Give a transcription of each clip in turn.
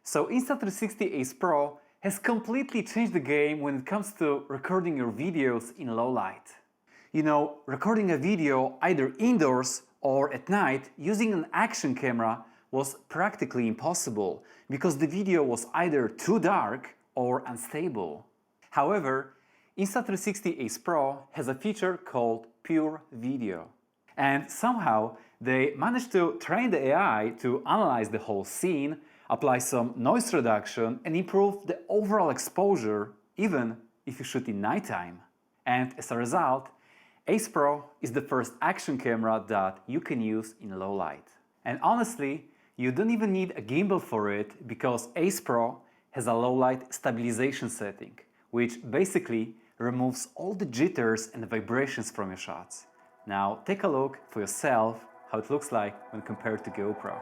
So Insta360 Ace Pro has completely changed the game when it comes to recording your videos in low light. You know, recording a video either indoors or at night using an action camera was practically impossible because the video was either too dark or unstable. However, Insta360 Ace Pro has a feature called Pure Video. And somehow they managed to train the AI to analyze the whole scene, apply some noise reduction and improve the overall exposure even if you shoot in nighttime. And as a result, Ace Pro is the first action camera that you can use in low light. And honestly, you don't even need a gimbal for it because Ace Pro has a low light stabilization setting, which basically removes all the jitters and vibrations from your shots. Now take a look for yourself how it looks like when compared to GoPro.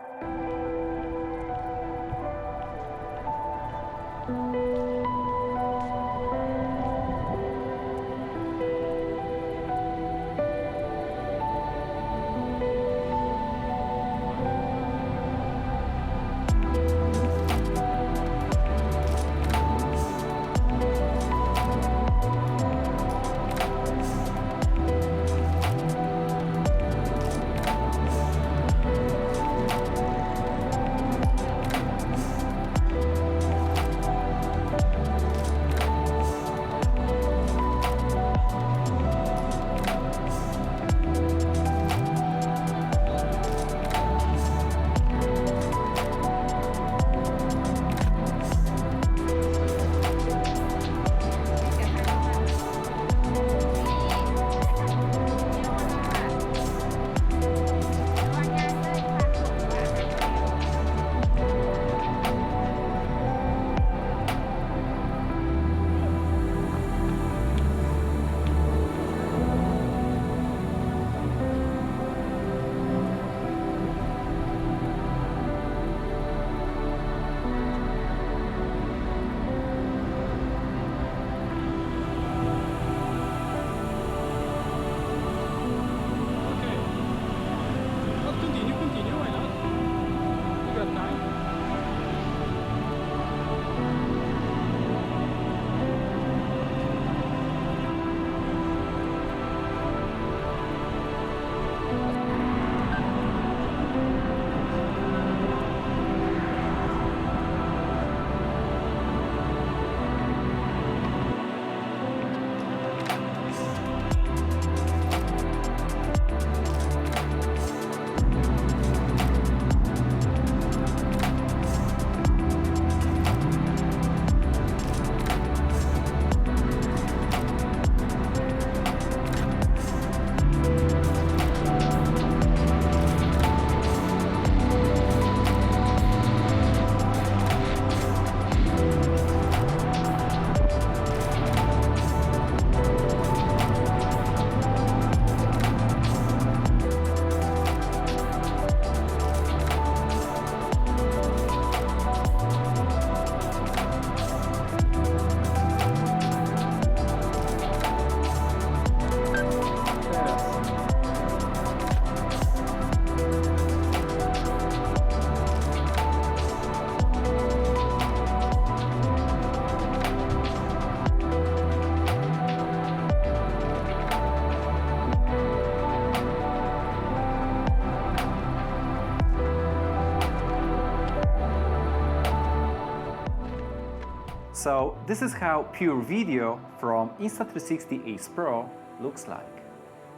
So this is how Pure Video from Insta360 Ace Pro looks like.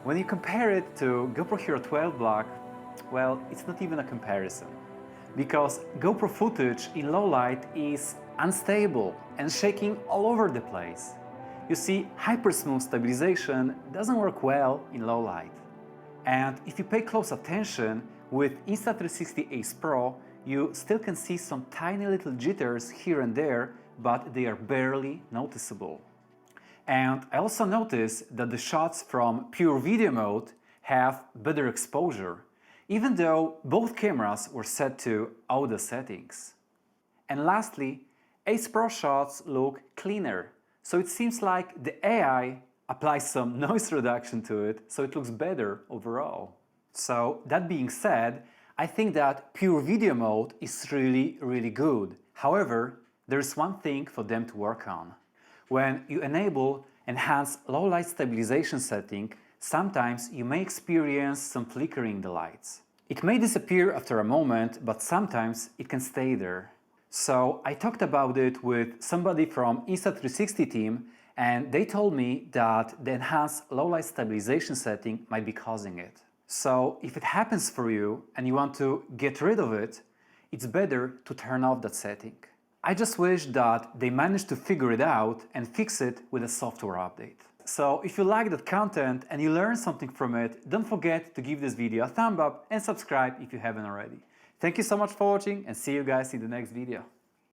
When you compare it to GoPro Hero 12 Black, well, it's not even a comparison. Because GoPro footage in low light is unstable and shaking all over the place. You see, hyper-smooth stabilization doesn't work well in low light. And if you pay close attention, with Insta360 Ace Pro, you still can see some tiny little jitters here and there, but they are barely noticeable. And I also noticed that the shots from Pure Video mode have better exposure, even though both cameras were set to auto settings. And lastly, Ace Pro shots look cleaner, so it seems like the AI applies some noise reduction to it, so it looks better overall. So that being said, I think that Pure Video mode is really good, However, there is one thing for them to work on. When you enable Enhance Low Light Stabilization setting, sometimes you may experience some flickering in the lights. It may disappear after a moment, but sometimes it can stay there. So I talked about it with somebody from Insta360 team, and they told me that the Enhanced Low Light Stabilization setting might be causing it. So if it happens for you and you want to get rid of it, it's better to turn off that setting. I just wish that they managed to figure it out and fix it with a software update. So if you like that content and you learned something from it, don't forget to give this video a thumb up and subscribe if you haven't already. Thank you so much for watching and see you guys in the next video.